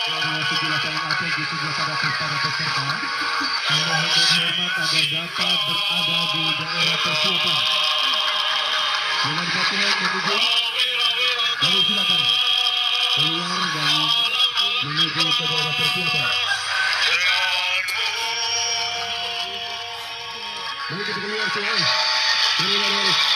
Koordinasi di lapangan APG juga pada peserta. Mohon hormat agar dapat berada di daerah persiapan. Dengan latihan menuju, baru silakan keluar dan menuju ke daerah persiapan. Mari kita keluar soal. Keluar.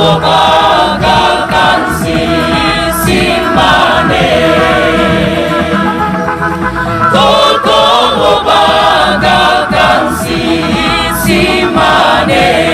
bagaikan simane, kau bagaikan simane.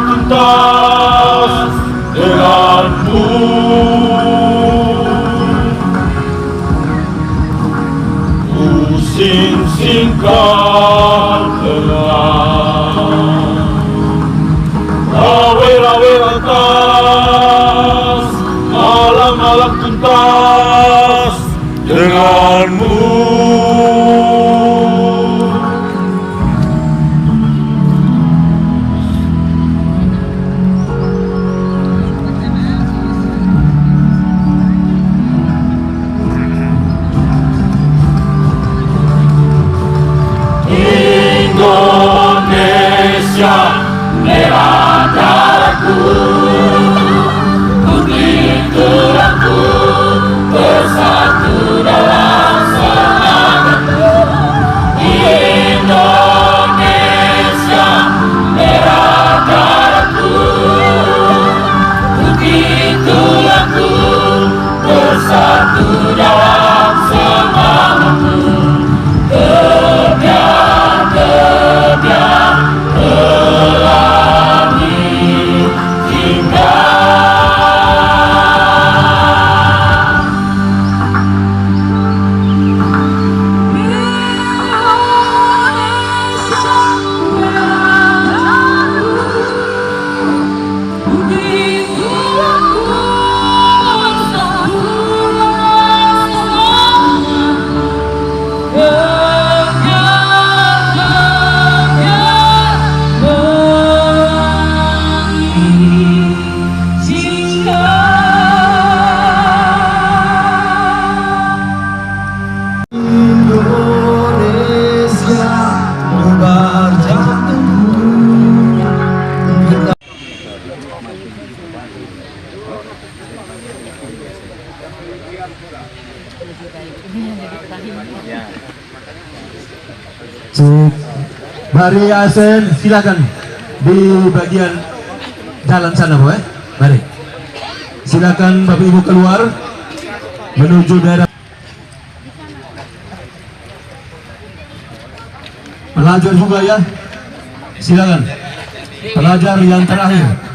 tuntas denganmu. Ku sing-singkan dengan rawe-rawe atas, malam-malam tuntas denganmu. Indonesia merah darahku, putih tulangku, bersatu dalam semangatku. Indonesia merah darahku, putih tulangku, bersatu dalam semangatku. Kebiar pelangi indah. Mari Asen, silakan di bagian jalan sana, Bu. Mari. Silakan Bapak Ibu keluar menuju daerah. Pelajar juga ya. Silakan. Pelajar yang terakhir.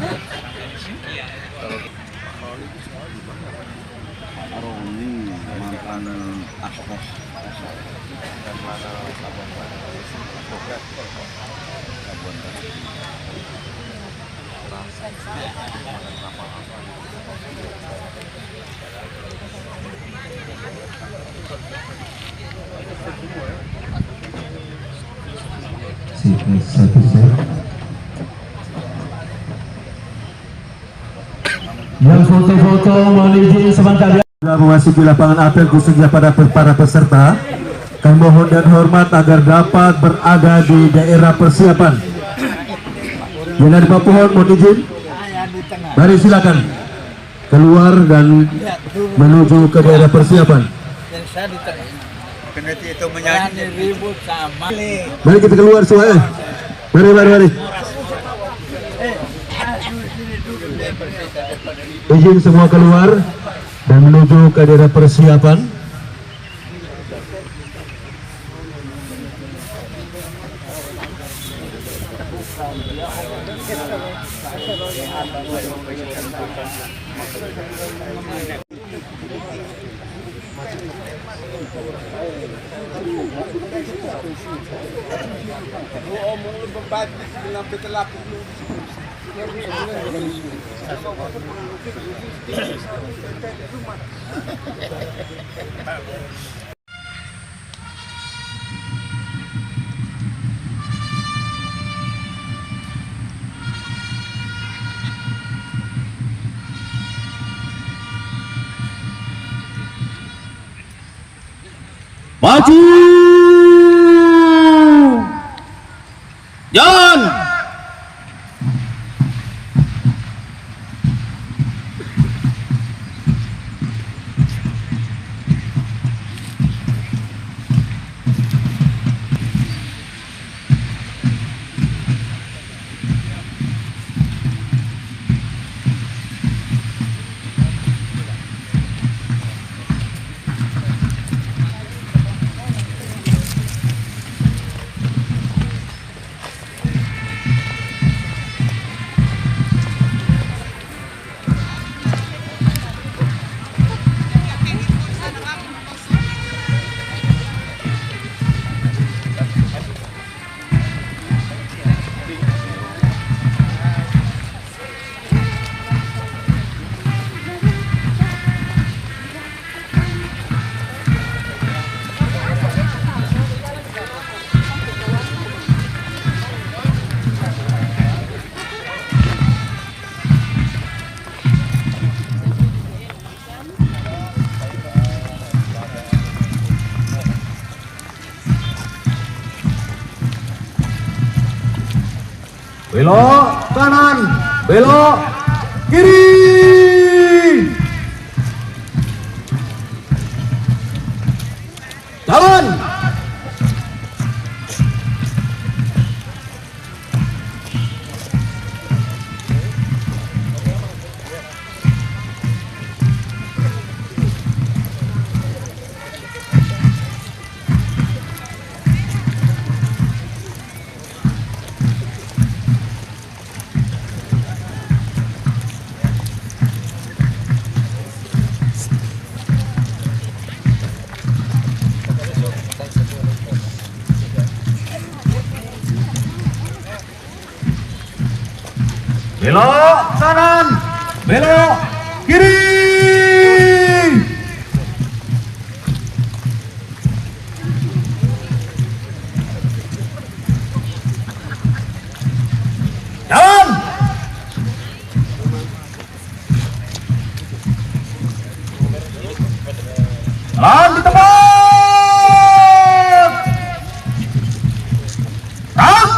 Yang foto-foto mohon izin sebentar ya. Sudah memasuki lapangan apel khususnya pada para peserta. Kami mohon dan hormat agar dapat berada di daerah persiapan. Yang ada di bawah pohon mohon izin. Mari silakan keluar dan menuju ke daerah persiapan. Itu menyanyi ribut sama. Mari kita keluar semua. Mari. Izin semua keluar dan menuju ke daerah persiapan. Maju! Jalan! belok kanan, belok kiri, jalan. Belok kanan, belok kiri. Jalan. Jalan di tempat. Ras.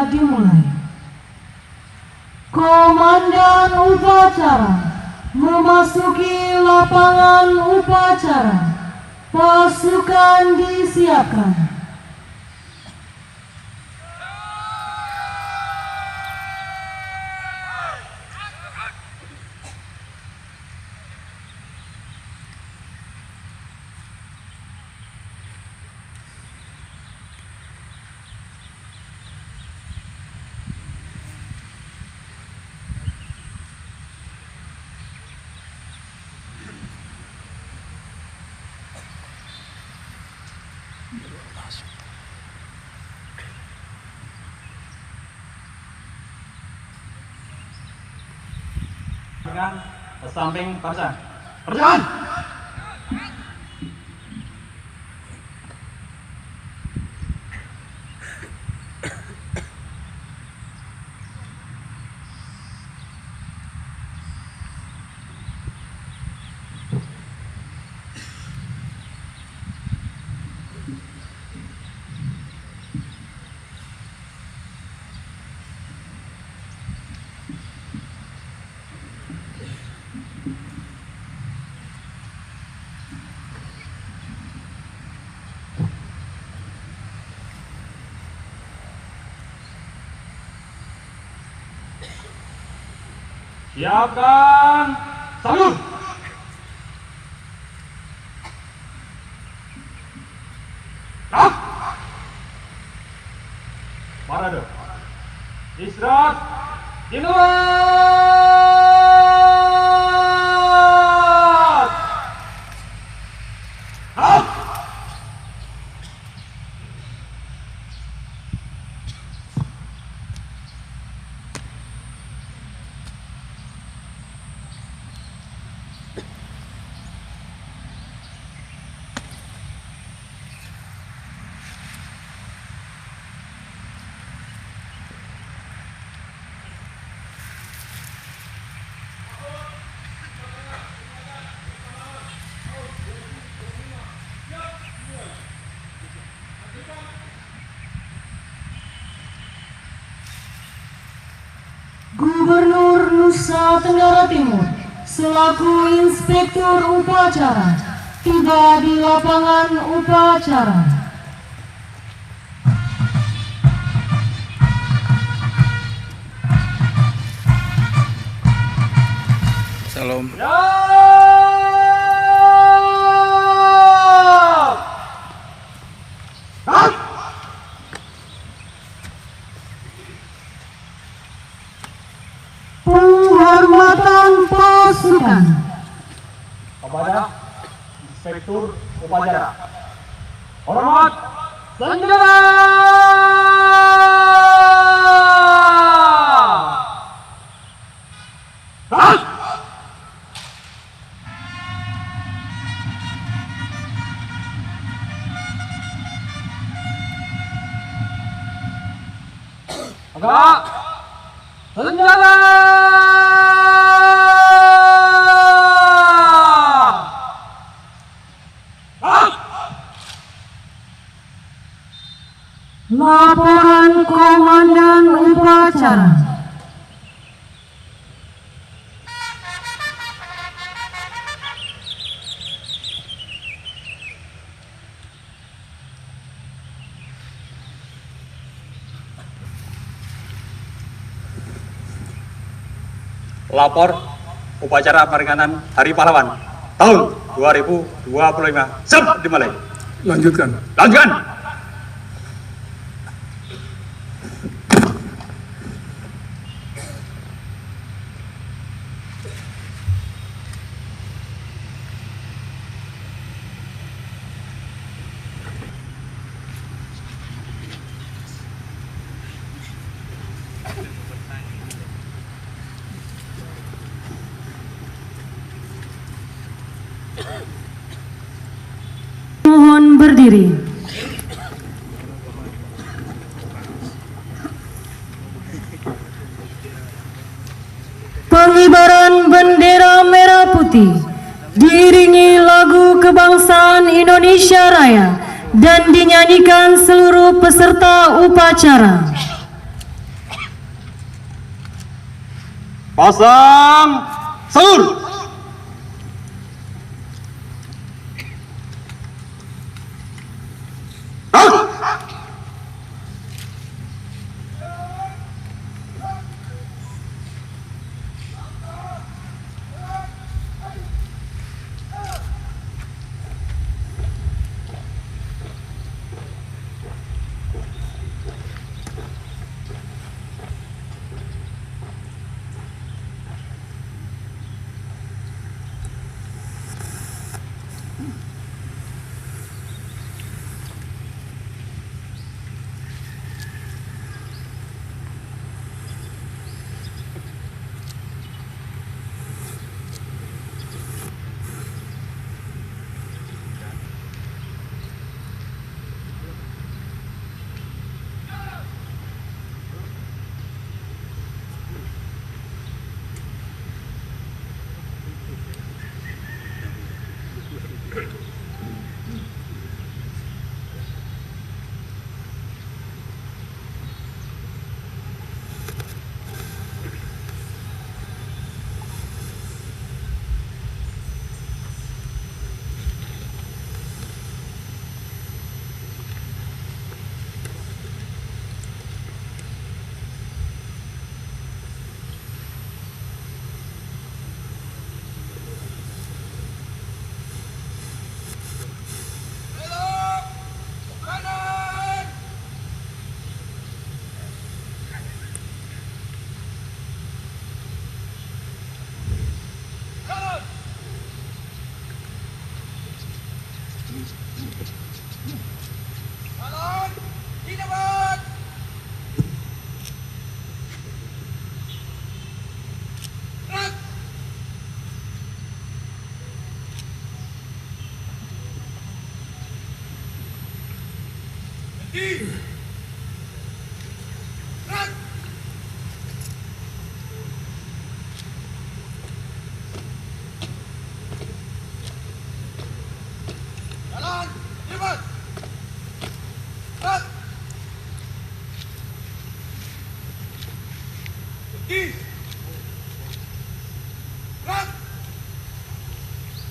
Dimulai. Komandan upacara memasuki lapangan upacara. Pasukan disiapkan. Dengan samping barisan. Berjalan. Siapkan salur. Istirahat. Dimulai. Out. Gubernur Nusa Tenggara Timur selaku Inspektur Upacara tiba di lapangan upacara. Salam. Penghormatan pasukan. Kepada Inspektur Upacara. Hormat senjata. Agak senjata. Laporan Komandan Upacara. Lapor upacara peringatan Hari Pahlawan tahun 2025. Siap dimulai. Lanjutkan. Lanjutkan. Mohon berdiri. Pengibaran bendera merah putih diiringi lagu kebangsaan Indonesia Raya dan dinyanyikan seluruh peserta upacara. Pasang salur.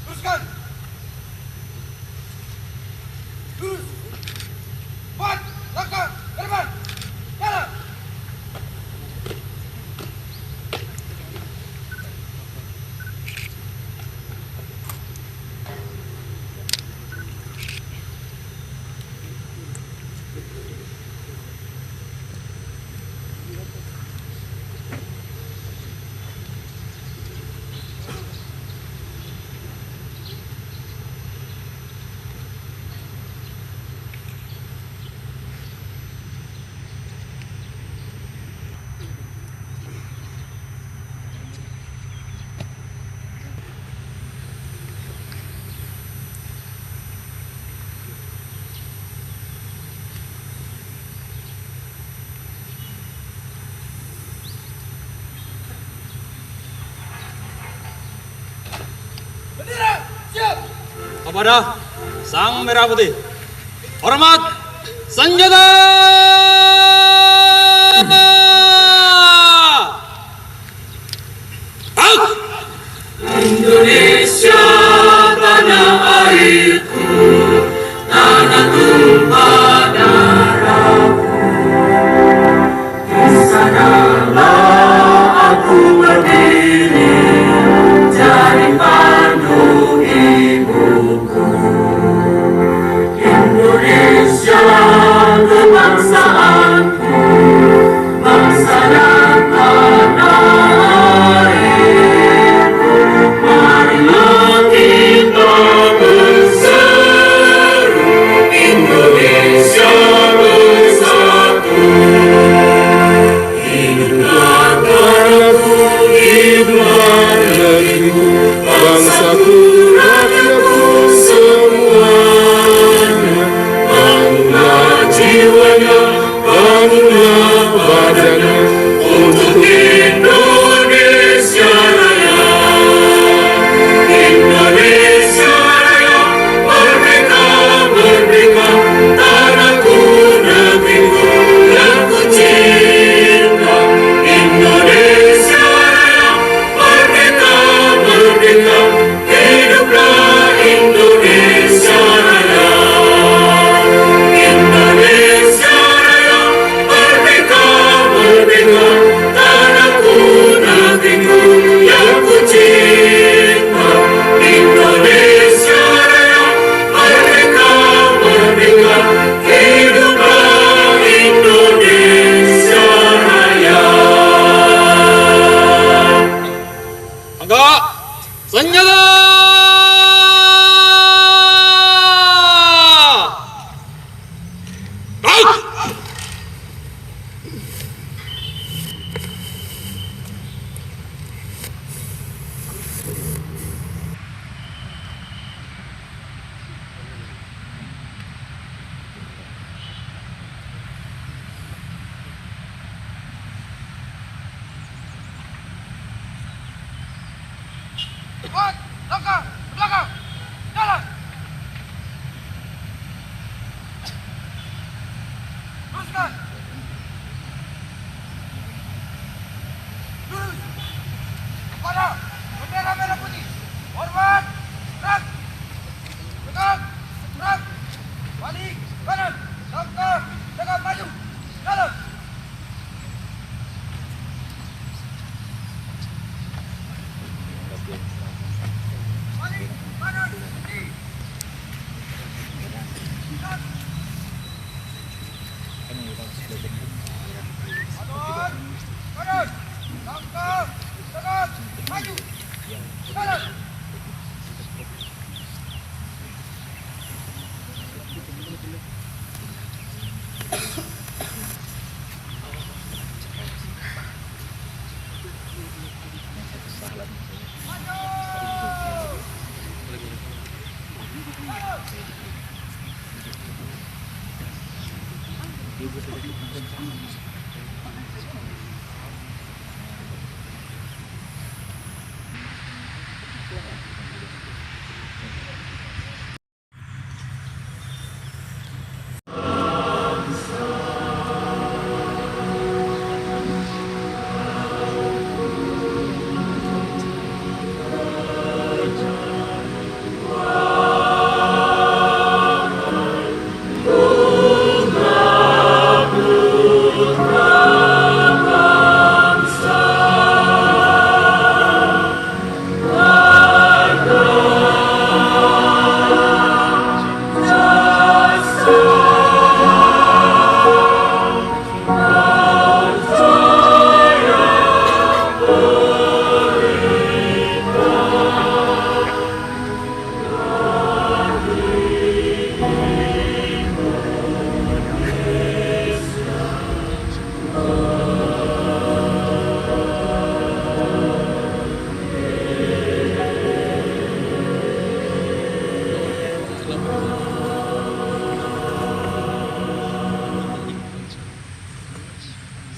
Teruskan. Lurus. Cepat. Langkah. Ke depan. Jalan. Bendera. Siap. Kepada Sang Merah Putih, hormat senjata! Indonesia tanah airku, tanah tumpah darahku. Di sanalah aku berdiri, jadi pandu ibuku. Indonesia, bangsa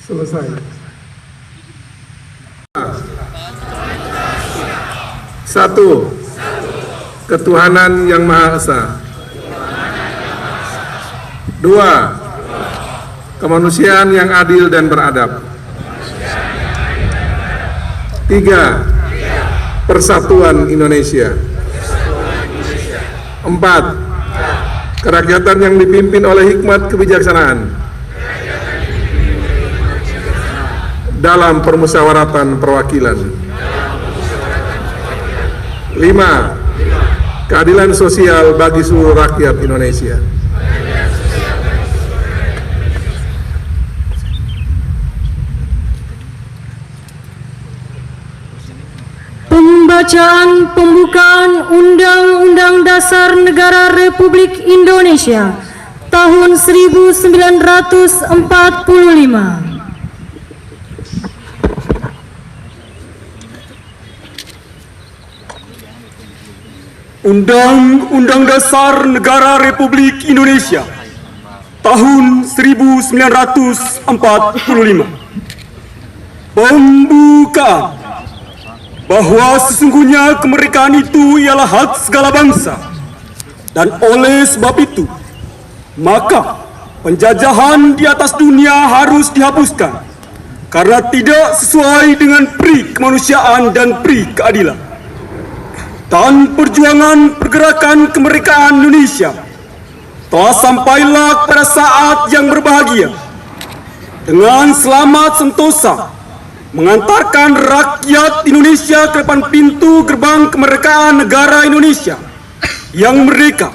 Selesai. Satu, ketuhanan yang Maha Esa. Dua, kemanusiaan yang adil dan beradab. Tiga, persatuan Indonesia. Empat, kerakyatan yang dipimpin oleh hikmat kebijaksanaan dalam permusyawaratan perwakilan. 5. Keadilan sosial bagi seluruh rakyat Indonesia. Pembacaan pembukaan Undang-Undang Dasar Negara Republik Indonesia tahun 1945. Undang-Undang Dasar Negara Republik Indonesia tahun 1945. Pembukaan. Bahwa sesungguhnya kemerdekaan itu ialah hak segala bangsa, dan oleh sebab itu maka penjajahan di atas dunia harus dihapuskan karena tidak sesuai dengan pri kemanusiaan dan pri keadilan. Dan perjuangan pergerakan kemerdekaan Indonesia telah sampailah pada saat yang berbahagia dengan selamat sentosa mengantarkan rakyat Indonesia ke depan pintu gerbang kemerdekaan negara Indonesia yang merdeka,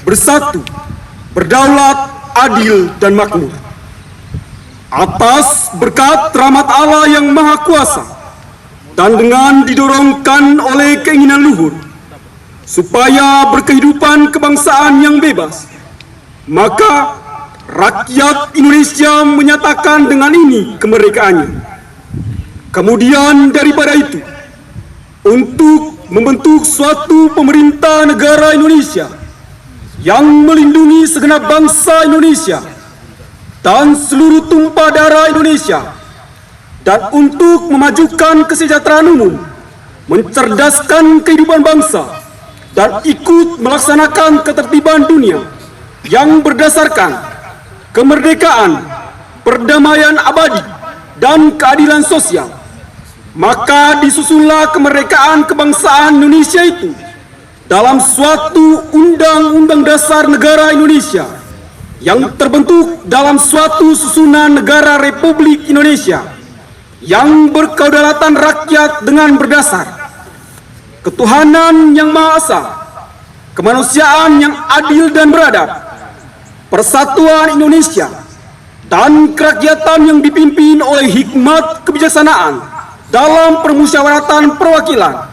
bersatu, berdaulat, adil, dan makmur. Atas berkat rahmat Allah yang Maha Kuasa dan dengan didorongkan oleh keinginan luhur supaya berkehidupan kebangsaan yang bebas, maka rakyat Indonesia menyatakan dengan ini kemerdekaannya. Kemudian daripada itu, untuk membentuk suatu pemerintah negara Indonesia yang melindungi segenap bangsa Indonesia dan seluruh tumpah darah Indonesia, dan untuk memajukan kesejahteraan umum, mencerdaskan kehidupan bangsa, dan ikut melaksanakan ketertiban dunia yang berdasarkan kemerdekaan, perdamaian abadi, dan keadilan sosial. Maka disusunlah kemerdekaan kebangsaan Indonesia itu dalam suatu Undang-Undang Dasar Negara Indonesia yang terbentuk dalam suatu susunan negara Republik Indonesia yang berkedaulatan rakyat dengan berdasar ketuhanan yang Maha Esa, kemanusiaan yang adil dan beradab, persatuan Indonesia, dan kerakyatan yang dipimpin oleh hikmat kebijaksanaan dalam permusyawaratan perwakilan,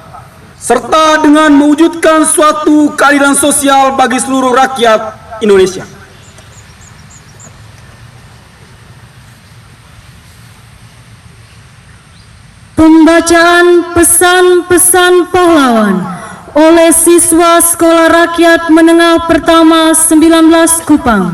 serta dengan mewujudkan suatu keadilan sosial bagi seluruh rakyat Indonesia. Pembacaan pesan-pesan pahlawan oleh siswa Sekolah Rakyat Menengah Pertama 19 Kupang.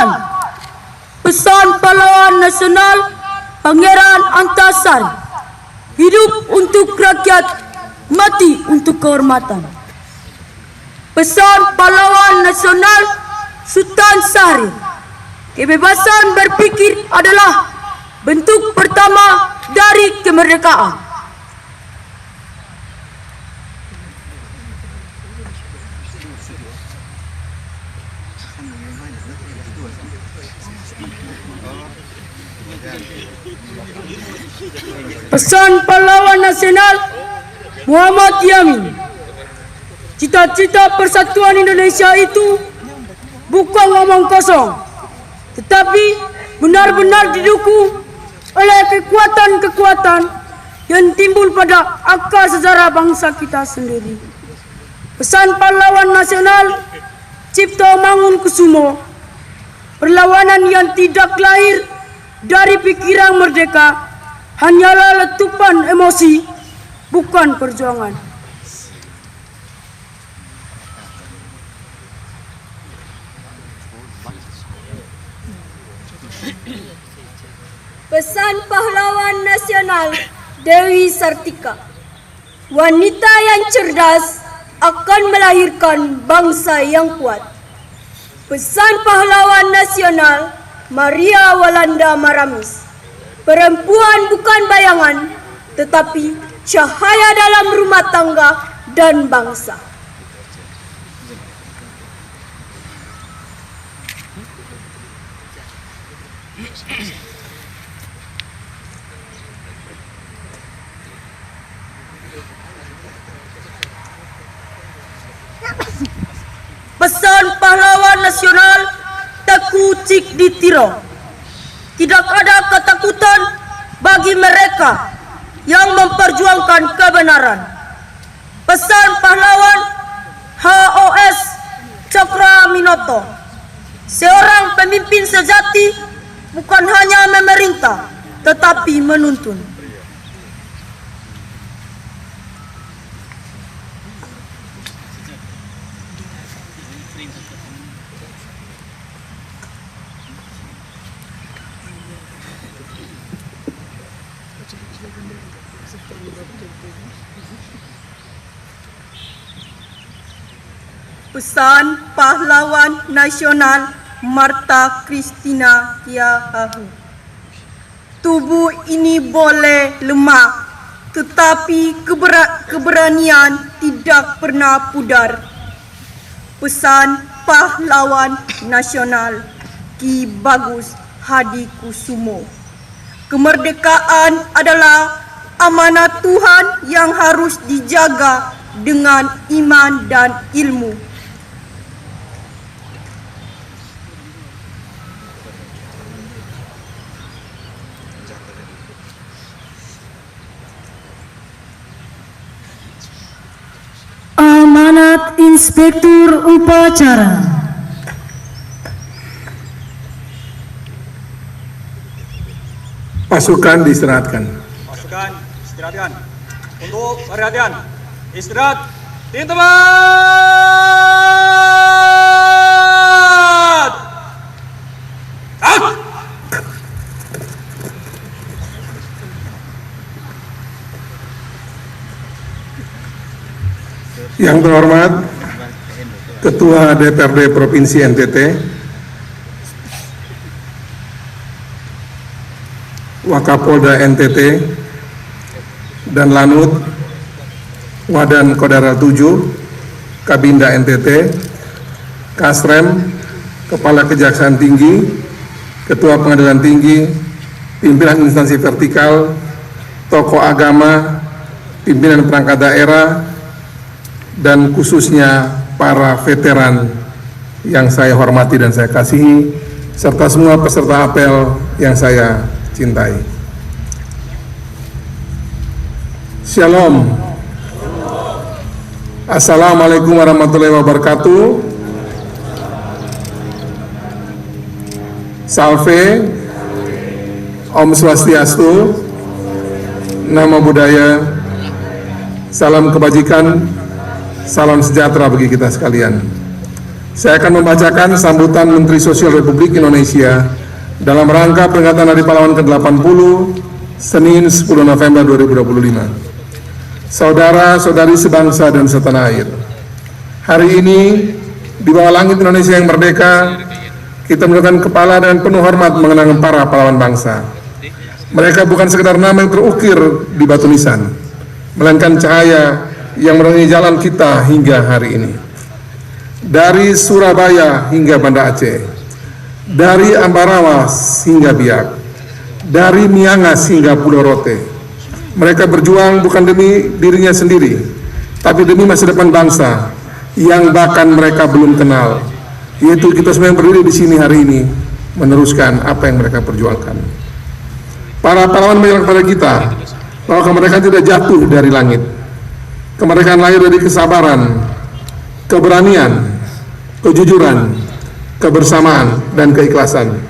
pahlawan. Pesan pahlawan nasional Pangeran Antasari. Hidup untuk rakyat, mati untuk kehormatan. Pesan pahlawan nasional Sultan Syahrir. Kebebasan berpikir adalah bentuk pertama dari kemerdekaan. Pesan pahlawan nasional Muhammad Yamin. Cita-cita persatuan Indonesia itu bukan ngomong kosong, tetapi benar-benar didukung oleh kekuatan-kekuatan yang timbul pada akar sejarah bangsa kita sendiri. Pesan pahlawan nasional Cipto Mangunkusumo, perlawanan yang tidak lahir dari pikiran merdeka, hanyalah letupan emosi, bukan perjuangan. Pesan pahlawan nasional Dewi Sartika. Wanita yang cerdas akan melahirkan bangsa yang kuat. Pesan pahlawan nasional Maria Walanda Maramis. Perempuan bukan bayangan, tetapi cahaya dalam rumah tangga dan bangsa. Pesan pahlawan nasional Teku Cik Ditiro. Tidak ada ketakutan bagi mereka yang memperjuangkan kebenaran. Pesan pahlawan HOS Cokraminoto. Seorang pemimpin sejati bukan hanya memerintah, tetapi menuntun. Pesan pahlawan nasional Marta Christina Tiahahu. Tubuh ini boleh lemah, tetapi keberanian tidak pernah pudar. Pesan pahlawan nasional Ki Bagus Hadikusumo. Kemerdekaan adalah amanat Tuhan yang harus dijaga dengan iman dan ilmu. Amanat Inspektur Upacara. Pasukan diistirahatkan. Pasukan istirahatkan. Untuk perhatian, istirahat. Tim tempat. Yang terhormat Ketua DPRD Provinsi NTT, Wakapolda NTT dan Lanut, Wadan Kodara 7, Kabinda NTT, Kasrem, Kepala Kejaksaan Tinggi, Ketua Pengadilan Tinggi, pimpinan instansi vertikal, tokoh agama, pimpinan perangkat daerah, dan khususnya para veteran yang saya hormati dan saya kasihi, serta semua peserta apel yang saya cintai. Shalom. Assalamualaikum warahmatullahi wabarakatuh. Salve, Om Swastiastu, Namo Buddhaya, salam kebajikan, salam sejahtera bagi kita sekalian. saya akan membacakan sambutan Menteri Sosial Republik Indonesia dalam rangka peringatan Hari Pahlawan ke-80, Senin 10 November 2025. Saudara-saudari sebangsa dan setanah air, hari ini di bawah langit Indonesia yang merdeka, kita menundukkan kepala dengan penuh hormat mengenang para pahlawan bangsa. Mereka bukan sekedar nama yang terukir di batu nisan, melainkan cahaya yang menerangi jalan kita hingga hari ini. Dari Surabaya hingga Banda Aceh, dari Ambarawas hingga Biak, dari Miangas hingga Pulau Rote, mereka berjuang bukan demi dirinya sendiri, tapi demi masa depan bangsa yang bahkan mereka belum kenal, yaitu kita semua yang berdiri di sini hari ini meneruskan apa yang mereka perjuangkan. Para pahlawan mengingatkan kepada kita bahwa kemerdekaan tidak jatuh dari langit. Kemerdekaan lahir dari kesabaran, keberanian, kejujuran, kebersamaan, dan keikhlasan.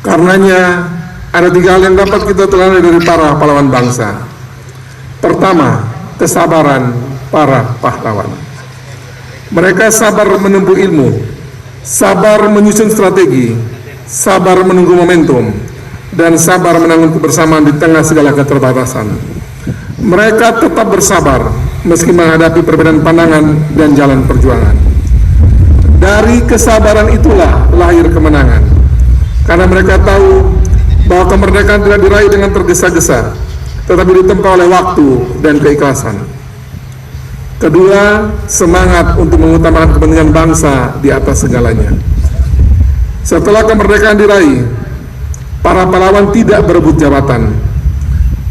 Karenanya ada 3 hal yang dapat kita teladani dari para pahlawan bangsa. Pertama, kesabaran para pahlawan. Mereka sabar menempuh ilmu, sabar menyusun strategi, sabar menunggu momentum, dan sabar menanggung kebersamaan di tengah segala keterbatasan. Mereka tetap bersabar meski menghadapi perbedaan pandangan dan jalan perjuangan. Dari kesabaran itulah lahir kemenangan, karena mereka tahu bahwa kemerdekaan tidak diraih dengan tergesa-gesa, tetapi ditempa oleh waktu dan keikhlasan. Kedua, semangat untuk mengutamakan kepentingan bangsa di atas segalanya. Setelah kemerdekaan diraih, para pahlawan tidak berebut jabatan,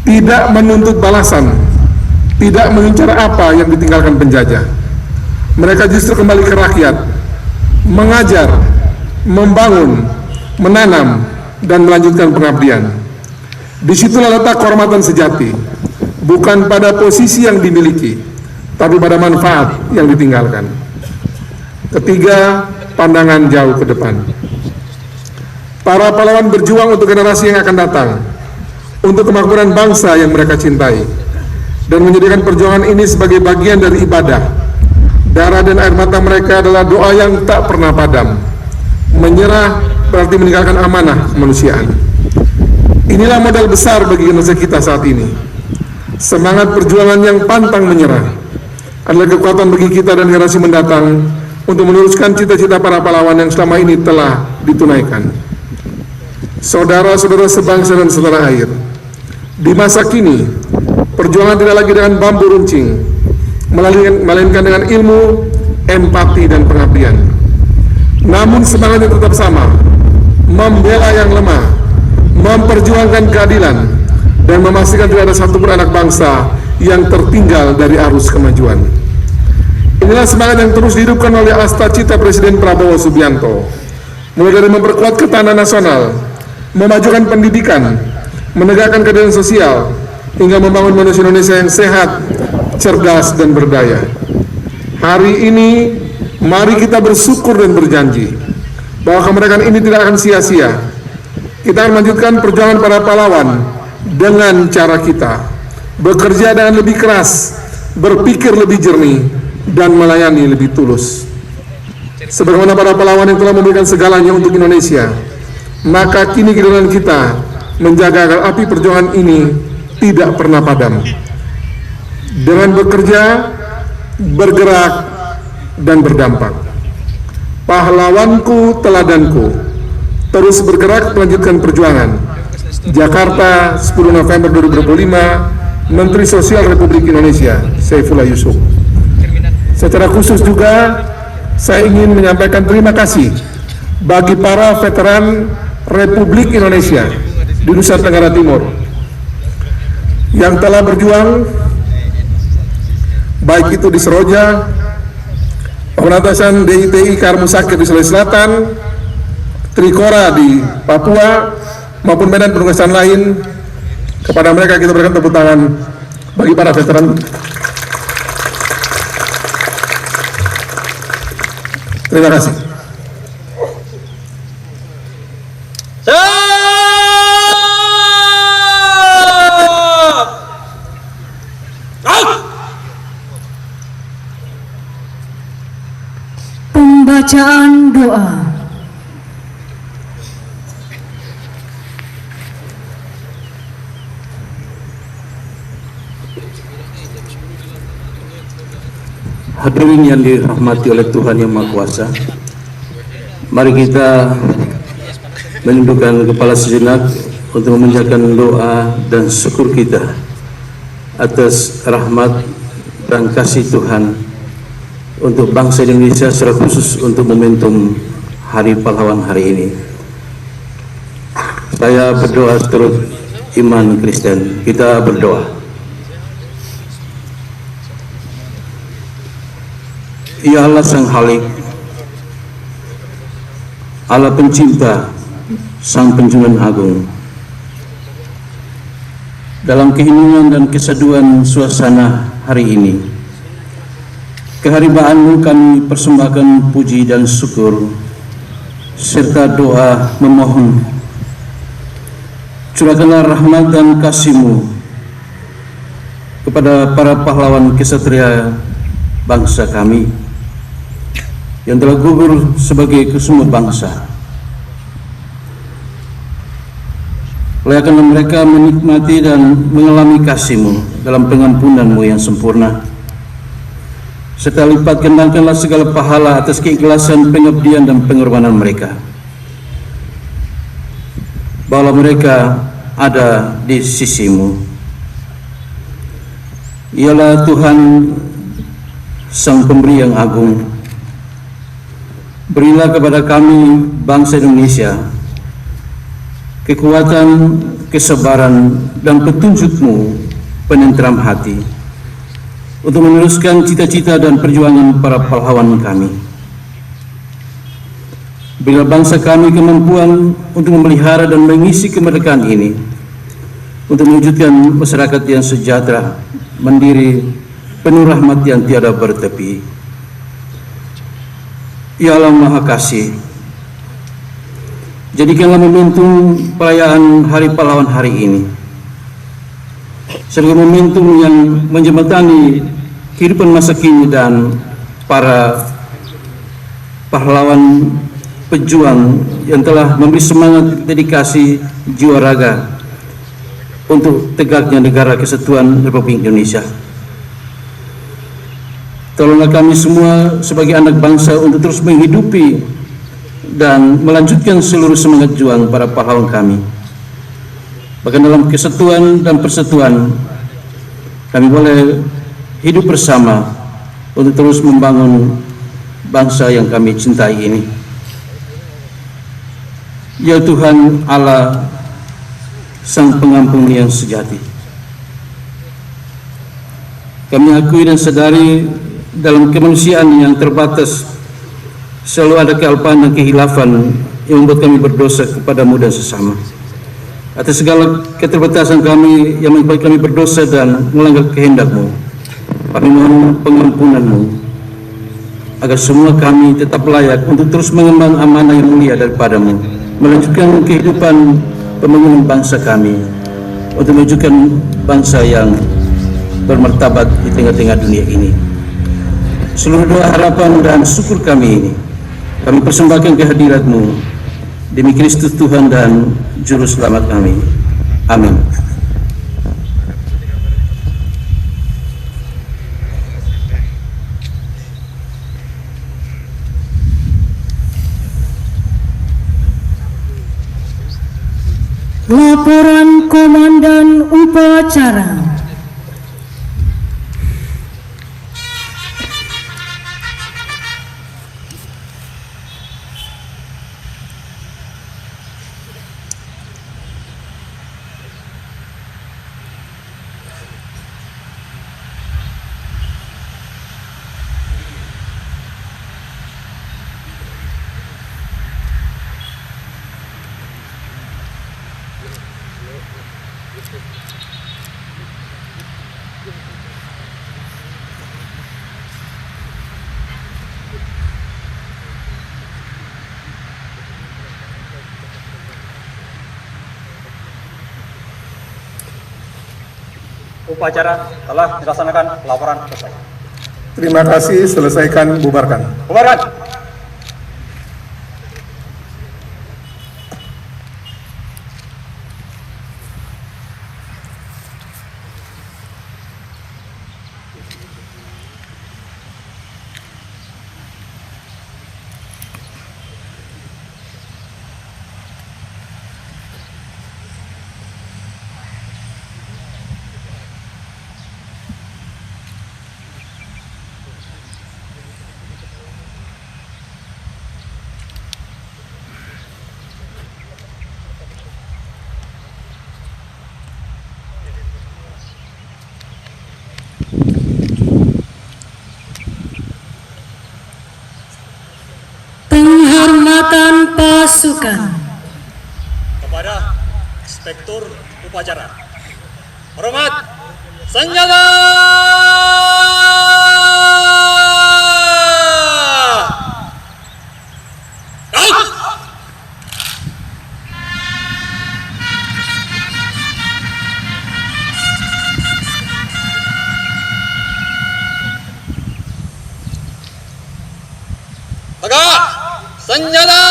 tidak menuntut balasan, tidak mengincar apa yang ditinggalkan penjajah. Mereka justru kembali ke rakyat, mengajar, membangun, menanam, dan melanjutkan pengabdian. Disitulah letak kehormatan sejati, bukan pada posisi yang dimiliki, tapi pada manfaat yang ditinggalkan. Ketiga, pandangan jauh ke depan. Para pahlawan berjuang untuk generasi yang akan datang, untuk kemakmuran bangsa yang mereka cintai, dan menjadikan perjuangan ini sebagai bagian dari ibadah. Darah dan air mata mereka adalah doa yang tak pernah padam. Menyerah berarti meninggalkan amanah kemanusiaan. Inilah modal besar bagi generasi kita saat ini. Semangat perjuangan yang pantang menyerah adalah kekuatan bagi kita dan generasi mendatang untuk meneruskan cita-cita para pahlawan yang selama ini telah ditunaikan. Saudara-saudara sebangsa dan setanah air, di masa kini perjuangan tidak lagi dengan bambu runcing, melainkan dengan ilmu, empati, dan pengabdian. Namun semangatnya tetap sama, membela yang lemah, memperjuangkan keadilan, dan memastikan tidak ada satupun anak bangsa yang tertinggal dari arus kemajuan. Inilah semangat yang terus dihidupkan oleh asta cita Presiden Prabowo Subianto, mulai dari memperkuat ketahanan nasional, memajukan pendidikan, menegakkan keadilan sosial, hingga membangun manusia Indonesia yang sehat, cerdas, dan berdaya. Hari ini, mari kita bersyukur dan berjanji bahwa kemerdekaan ini tidak akan sia-sia. Kita akan melanjutkan perjuangan para pahlawan dengan cara kita, bekerja dengan lebih keras, berpikir lebih jernih, dan melayani lebih tulus. Sebagaimana para pahlawan yang telah memberikan segalanya untuk Indonesia, maka kini giliran kita menjaga agar api perjuangan ini tidak pernah padam. Dengan bekerja, bergerak, dan berdampak. Pahlawanku, teladanku, terus bergerak melanjutkan perjuangan. Jakarta, 10 November 2025, Menteri Sosial Republik Indonesia, Saifullah Yusuf. Secara khusus juga, saya ingin menyampaikan terima kasih bagi para veteran Republik Indonesia di Nusa Tenggara Timur yang telah berjuang, baik itu di Seroja, pemberantasan DITI Karmusakit di Sulawesi Selatan, Trikora di Papua, maupun medan penugasan lain. Kepada mereka kita berikan tepuk tangan bagi para veteran. Terima kasih. Bacaan doa. Hadirin yang dirahmati oleh Tuhan Yang Maha Kuasa, mari kita menundukkan kepala sejenak untuk memanjatkan doa dan syukur kita atas rahmat dan kasih Tuhan untuk bangsa Indonesia, secara khusus untuk momentum Hari Pahlawan hari ini. Saya berdoa seturut iman Kristen. Kita berdoa. Ya Allah Sang Halik, Allah Pencinta, Sang Penjunan Agung, dalam keheningan dan keseduhan suasana hari ini, keharibaanmu kami persembahkan puji dan syukur serta doa memohon, curahkanlah rahmat dan kasih-Mu kepada para pahlawan kesatria bangsa kami yang telah gugur sebagai kesumur bangsa. Layakkanlah mereka menikmati dan mengalami kasih-Mu dalam pengampunan-Mu yang sempurna, serta lipat gandakanlah segala pahala atas keikhlasan, pengabdian dan pengorbanan mereka. Bawalah mereka ada di sisi-Mu. Ialah Tuhan Sang Pemberi yang agung. Berilah kepada kami bangsa Indonesia kekuatan, kesabaran dan petunjuk-Mu penentram hati untuk meneruskan cita-cita dan perjuangan para pahlawan kami. Berilah bangsa kami kemampuan untuk memelihara dan mengisi kemerdekaan ini untuk mewujudkan masyarakat yang sejahtera, mandiri, penuh rahmat yang tiada bertepi. Ya Allah Maha Kasih, jadikanlah momentum perayaan Hari Pahlawan hari ini sebagai momentum yang menjembatani kehidupan masa kini dan para pahlawan pejuang yang telah memberi semangat, dedikasi, jiwa raga untuk tegaknya negara kesatuan Republik Indonesia. Tolonglah kami semua sebagai anak bangsa untuk terus menghidupi dan melanjutkan seluruh semangat juang para pahlawan kami. Bahkan dalam kesatuan dan persatuan, kami boleh hidup bersama untuk terus membangun bangsa yang kami cintai ini. Ya Tuhan Allah, Sang Pengampun yang sejati, kami akui dan sadari dalam kemanusiaan yang terbatas selalu ada kealpaan dan kehilafan yang membuat kami berdosa kepadamu dan sesama. Atas segala keterbatasan kami yang membuat kami berdosa dan melanggar kehendak-Mu, kami mohon pengampunan-Mu agar semua kami tetap layak untuk terus mengemban amanah yang mulia daripada-Mu, melanjutkan kehidupan pembangunan bangsa kami untuk mewujudkan bangsa yang bermartabat di tengah-tengah dunia ini. Seluruh doa, harapan dan syukur kami ini kami persembahkan kehadirat-Mu demi Kristus Tuhan dan Juru Selamat kami. Amin. Laporan Komandan Upacara. Upacara telah dilaksanakan, laporan selesai. Terima kasih, selesaikan, bubarkan. Bubarkan. pasukan. Kepada Inspektur Upacara. Hormat, senjata! Tegak! Senjata!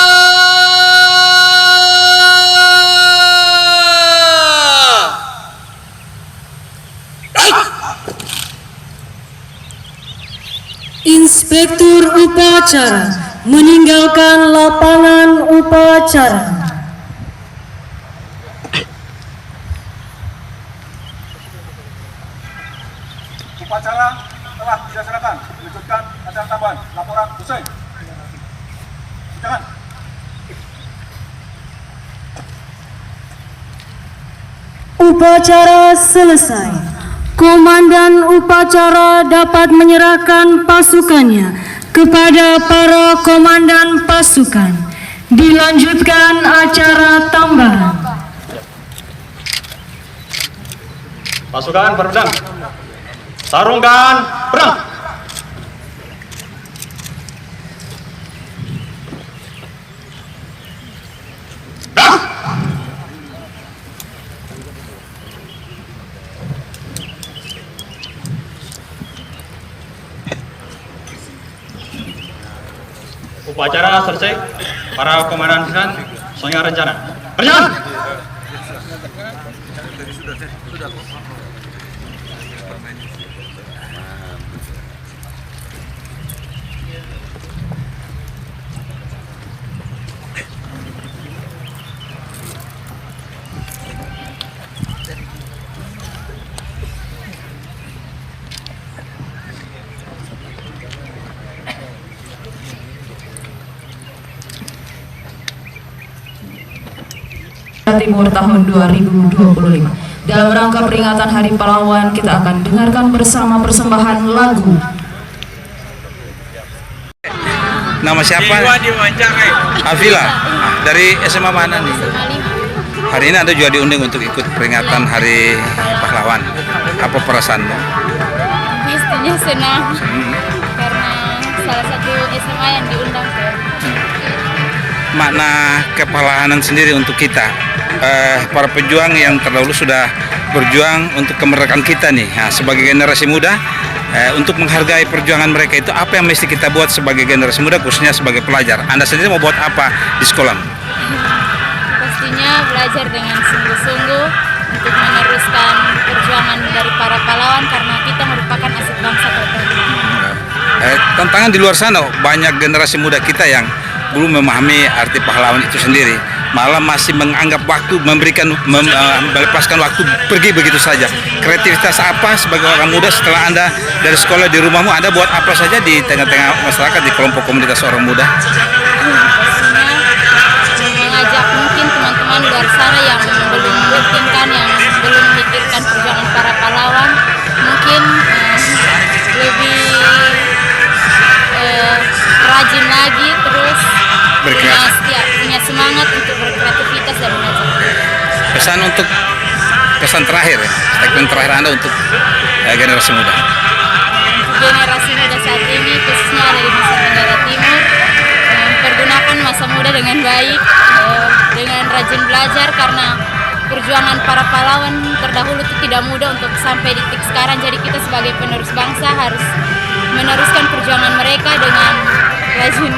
Inspektur upacara meninggalkan lapangan upacara. Upacara telah dilaksanakan. Lanjutkan acara tambahan. Laporan usai. Silakan. Upacara selesai. Komandan upacara dapat menyerahkan pasukannya kepada para komandan pasukan. Dilanjutkan acara tambahan. Pasukan berpedang. Sarungkan perang. Upacara selesai. Para komandan pasukan sesuai rencana. Berjalan. Timur tahun 2025. Dalam rangka peringatan Hari Pahlawan, kita akan dengarkan bersama persembahan lagu. Nama siapa? Afila. Dari SMA mana nih? Hari ini Anda juga diundang untuk ikut peringatan Hari Pahlawan. Apa perasaanmu? Pastinya senang karena salah satu SMA yang diundang. Makna kepahlawanan sendiri untuk kita, para pejuang yang terdahulu sudah berjuang untuk kemerdekaan kita nih. Nah, sebagai generasi muda, untuk menghargai perjuangan mereka itu apa yang mesti kita buat sebagai generasi muda, khususnya sebagai pelajar? Anda sendiri mau buat apa di sekolah? Pastinya belajar dengan sungguh-sungguh untuk meneruskan perjuangan dari para pahlawan karena kita merupakan aset bangsa total. Tantangan di luar sana, banyak generasi muda kita yang belum memahami arti pahlawan itu sendiri, malah masih menganggap waktu melepaskan waktu pergi begitu saja. Kreativitas apa sebagai orang muda setelah Anda dari sekolah di rumahmu, Anda buat apa saja di tengah-tengah masyarakat, di kelompok komunitas orang muda? Pastinya mengajak mungkin teman-teman luar sana yang belum memikirkan, yang belum memikirkan perjuangan para pahlawan, mungkin lebih rajin lagi, terus punya semangat untuk berkreativitas dan belajar. Pesan terakhir, statement terakhir Anda untuk generasi muda. Generasi muda saat ini, khususnya ada di Nusa Tenggara Timur, mempergunakan masa muda dengan baik, dengan rajin belajar karena perjuangan para pahlawan terdahulu itu tidak mudah untuk sampai di titik sekarang. Jadi kita sebagai penerus bangsa harus meneruskan perjuangan mereka dengan rajin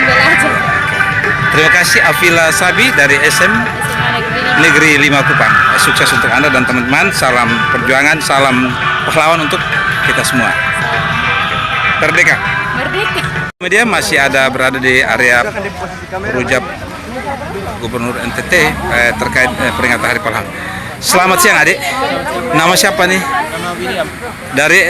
belajar. Terima kasih Afila Sabi dari SMA Negeri 5 Kupang. Sukses untuk Anda dan teman-teman. Salam perjuangan, salam pahlawan untuk kita semua. Merdeka. Media masih ada berada di area Rujab Gubernur NTT terkait peringatan Hari Pahlawan. Selamat siang adik. Nama siapa nih? Nama William. Dari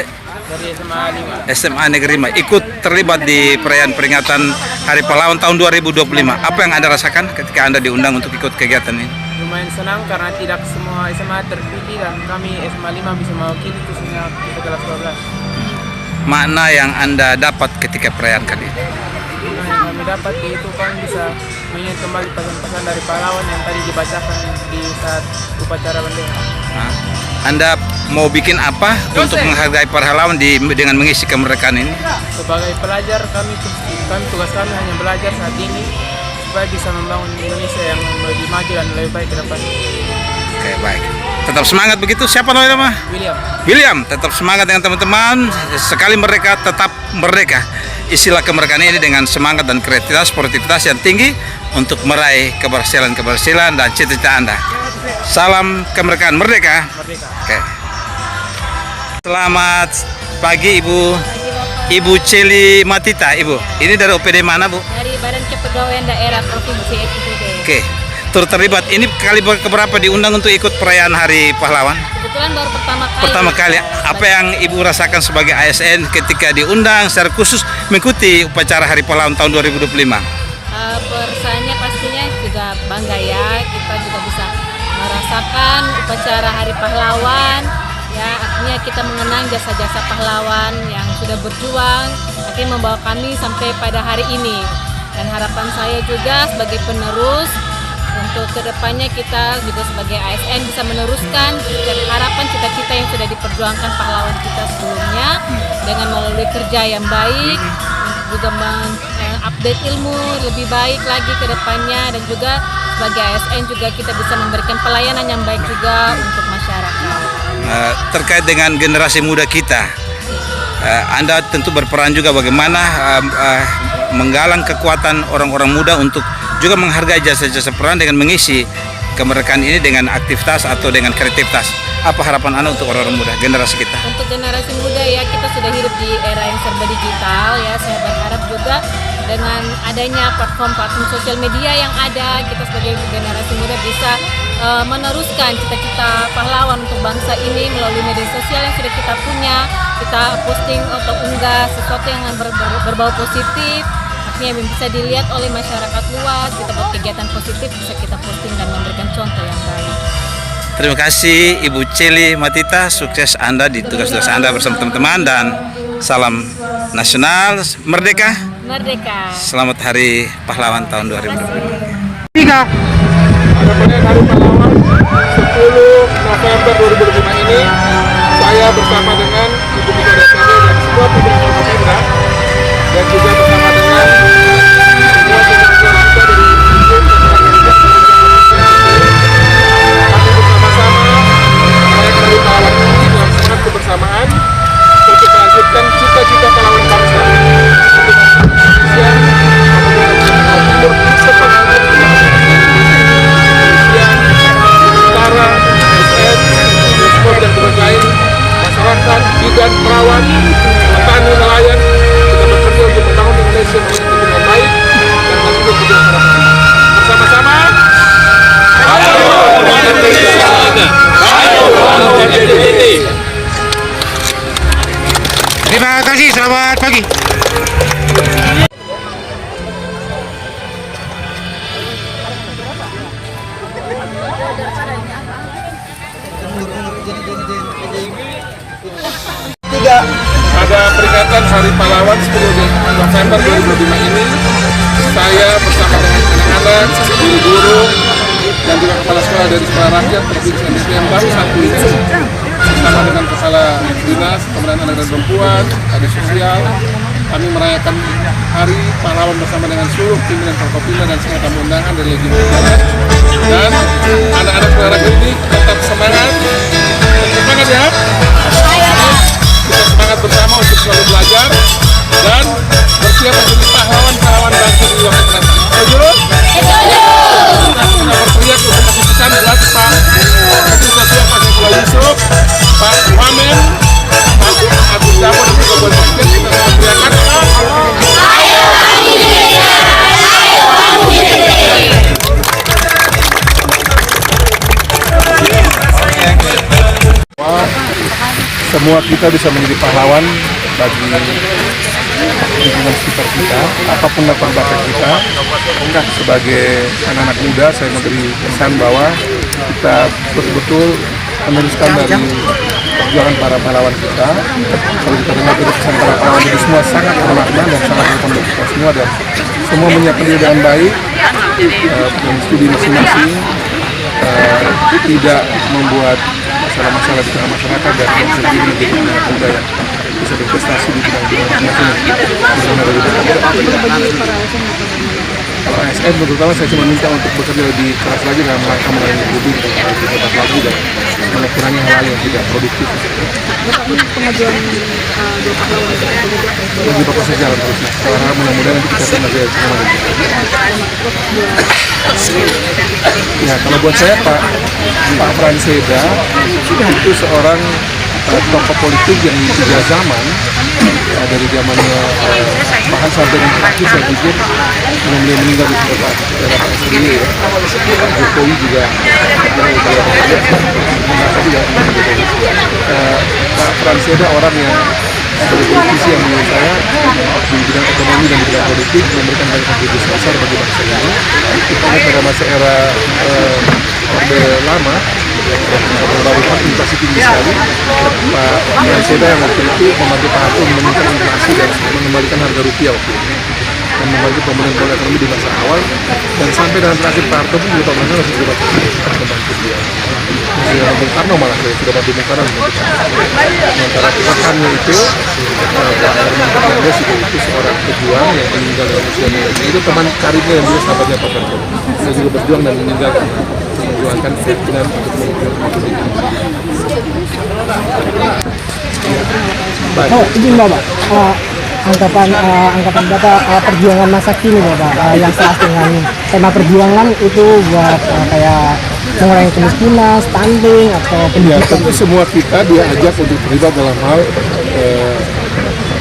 SMA 5. SMA Negeri 5. Ikut terlibat di perayaan peringatan Hari Pahlawan tahun 2025. Apa yang Anda rasakan ketika Anda diundang untuk ikut kegiatan ini? Lumayan senang karena tidak semua SMA terpilih dan kami SMA 5 bisa mewakili, khususnya kita kelas 12. Makna yang Anda dapat ketika perayaan kali ini? Nah, yang kami dapat itu kami bisa mengingat kembali pesan-pesan dari pahlawan yang tadi dibacakan di saat upacara bendera. Anda mau bikin apa untuk menghargai pahlawan dengan mengisi kemerdekaan ini? Sebagai pelajar kami tugas kami hanya belajar saat ini supaya bisa membangun Indonesia yang lebih maju dan lebih baik ke depan. Oke, baik. Tetap semangat begitu. Siapa namanya? William, tetap semangat dengan teman-teman. Sekali mereka tetap merdeka. Istilah kemerdekaan ini dengan semangat dan kreativitas, sportivitas yang tinggi untuk meraih keberhasilan dan cita-cita Anda. Salam kemerdekaan, merdeka. Oke. Selamat pagi Ibu Celi Matita, Ibu. Ini dari OPD mana, Bu? Dari Badan Kepegawaian Daerah Provinsi NTB. Oke. Terlibat ini kali keberapa diundang untuk ikut perayaan Hari Pahlawan? Kebetulan baru pertama kali. Apa yang Ibu rasakan sebagai ASN ketika diundang secara khusus mengikuti upacara Hari Pahlawan tahun 2025? Perasaannya pastinya juga bangga ya, kita juga bisa merasakan upacara Hari Pahlawan. Ya, artinya kita mengenang jasa-jasa pahlawan yang sudah berjuang, akhirnya membawa kami sampai pada hari ini. Dan harapan saya juga sebagai penerus, untuk kedepannya kita juga sebagai ASN bisa meneruskan harapan cita-cita yang sudah diperjuangkan pahlawan kita sebelumnya dengan melalui kerja yang baik, juga mengupdate ilmu lebih baik lagi ke depannya, dan juga sebagai ASN juga kita bisa memberikan pelayanan yang baik juga untuk masyarakat. Terkait dengan generasi muda kita, Anda tentu berperan juga bagaimana menggalang kekuatan orang-orang muda untuk juga menghargai jasa-jasa peran dengan mengisi kemerdekaan ini dengan aktivitas atau dengan kreativitas. Apa harapan Anda untuk orang-orang muda, generasi kita? Untuk generasi muda ya, kita sudah hidup di era yang serba digital ya. Saya berharap juga dengan adanya platform-platform sosial media yang ada, kita sebagai generasi muda bisa meneruskan cita-cita pahlawan untuk bangsa ini melalui media sosial yang sudah kita punya. Kita posting atau unggah sesuatu yang berbau positif, yang bisa dilihat oleh masyarakat luas. Kita buat kegiatan positif, bisa kita posting dan memberikan contoh yang baik. Terima kasih Ibu Celi Matita, sukses Anda di tugas-tugas Anda bersama teman-teman, dan salam nasional, merdeka. Merdeka. Selamat Hari Pahlawan tahun 2025. Pada perayaan Hari Pahlawan 10 November 2025 ini, saya bersama dengan Ibu Ketua DPD dan semua pimpinan Forkopimda, dan juga bersama dengan semua pimpinan kita dari kami bersama-sama merayakan Hari Pahlawan ini dalam semangat kebersamaan untuk melanjutkan cita-cita pahlawan bangsa untuk Indonesia, timur seperti utara, SN, transport dan tugas lain, masyarakat, bidan, perawat, petani, nelayan, kita bekerja untuk membangun Indonesia dengan baik dan menjadi tujuan harapan. Bersama-sama, terima kasih, selamat pagi. pada peringatan Hari Pahlawan 10 November 2025 ini, saya bersama dengan anak-anak, guru-guru, dan juga kepala sekolah dari sekolah rakyat provinsi NTB yang baru satu ini, bersama dengan kepala dinas pemberdayaan anak dan perempuan, ada sosial, kami merayakan Hari Pahlawan bersama dengan seluruh pimpinan Forkopimda dan semua tamu undangan dari Legiun Negara. Dan anak-anak sekolah ini tetap semangat ya. Kita semangat bersama untuk selalu belajar dan bersiap menjadi pahlawan-pahlawan bangsa di luar negeri. Setuju? Kita berteriak untuk kasih pesan buat Pak Menteri Sosial Pak Saifullah Yusuf, Pak Wamen, Pak Agus Damo dan juga Buat Presiden. Kita berteriakan semua kita bisa menjadi pahlawan bagi lingkungan sekitar kita, apapun latar belakang kita. Sebagai anak-anak muda, saya memberi pesan bahwa kita betul-betul meneruskan dari perjuangan para pahlawan kita. Kalau kita dengar dari pesan para pahlawan itu semua sangat bermakna dan sangat berpengaruh kita semua, dan semua menyiapkan diri dengan baik, dan studi masing-masing, tidak membuat masalah-masalah di tengah masyarakat, dan sendiri menjadi anak muda yang bisa berprestasi di bidang-bidang masing-masing. Kalau ASN terutama saya cuma minta untuk bekerja lebih keras lagi dalam rangka melayani publik, lebih hebat lagi dan mengurangi hal-hal yang tidak produktif. Pengajuan dua pahlawan Lagi fokus jalan terusnya. Karena mudah-mudahan nanti kita akan ada semua lagi. Ya, kalau buat saya Pak Franseda itu seorang tokoh politik yang di 3 zaman, dari zamannya bahkan sampai dengan terakhir saya pikir belum beliau meninggal di era Pak SBY ya. Pak Jokowi juga Pak Franseda orang yang sebagai politisi yang menurut saya di bidang ekonomi dan di bidang politik memberikan banyak kontribusi besar bagi bangsa ini. Kita lihat pada masa era Orde Lama, baru inflasi tinggi sekali. Pak Franseda yang waktu itu membantu Pak Harto menurunkan inflasi dan mengembalikan harga rupiah waktu itu, dan membantu pemulihan pola ekonomi di masa awal, dan sampai dengan terakhir Pak Harto pun juga Pak Franseda masih juga membantu dia. Masih Bung Karno malah sudah bantu Bung Karno. Sementara rekannya itu Pak Herman Fernandes itu seorang pejuang yang meninggal dalam usia muda. Itu teman karibnya yang dulu sahabatnya Pak Franseda. Dia juga berjuang dan meninggal memperjuangkan keyakinan untuk memperjuangkan. Oh, izin Bapak, anggapan Bapak perjuangan masa kini Bapak, yang selaras dengan tema perjuangan itu buat kayak mengurangi kemiskinan, stunting atau pendidikan. Ya, tentu semua kita diajak untuk terlibat dalam hal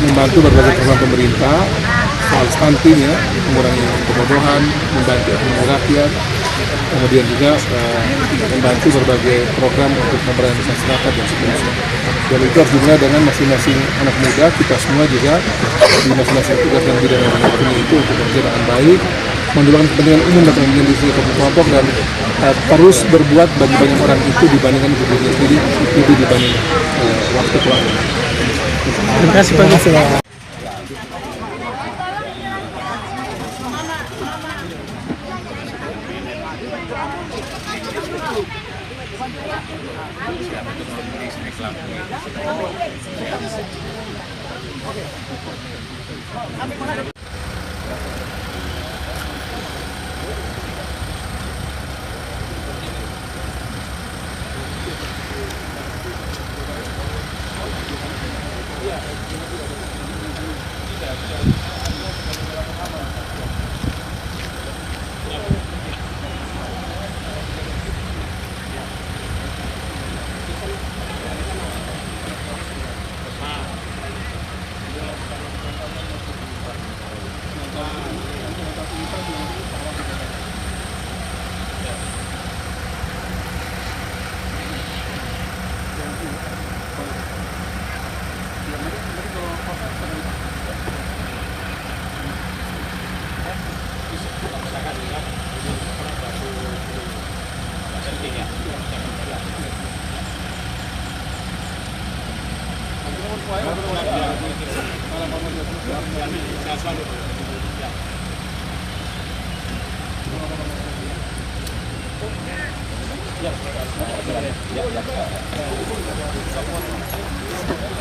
membantu berbagai program pemerintah soal stunting ya, mengurangi kebodohan, membantu ekonomi rakyat, kemudian juga membantu berbagai program untuk pemberdayaan masyarakat dan seterusnya. Dan itu harus dimulai dengan masing-masing anak muda, kita semua juga di masing-masing tugas dan bidang yang punya itu untuk bekerja dengan baik, menjuangkan kepentingan umum dan kepentingan diri kelompok, dan terus berbuat bagi banyak orang itu dibandingkan diri sendiri itu dibanding waktu keluarga. Terima kasih Pak.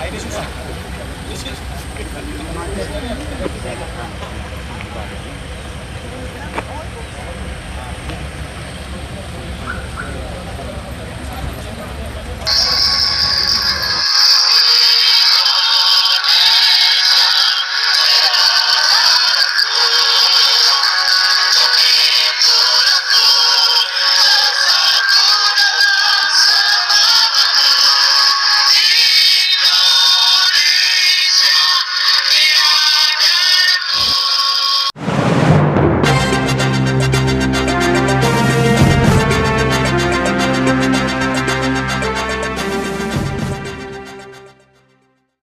Ini susah.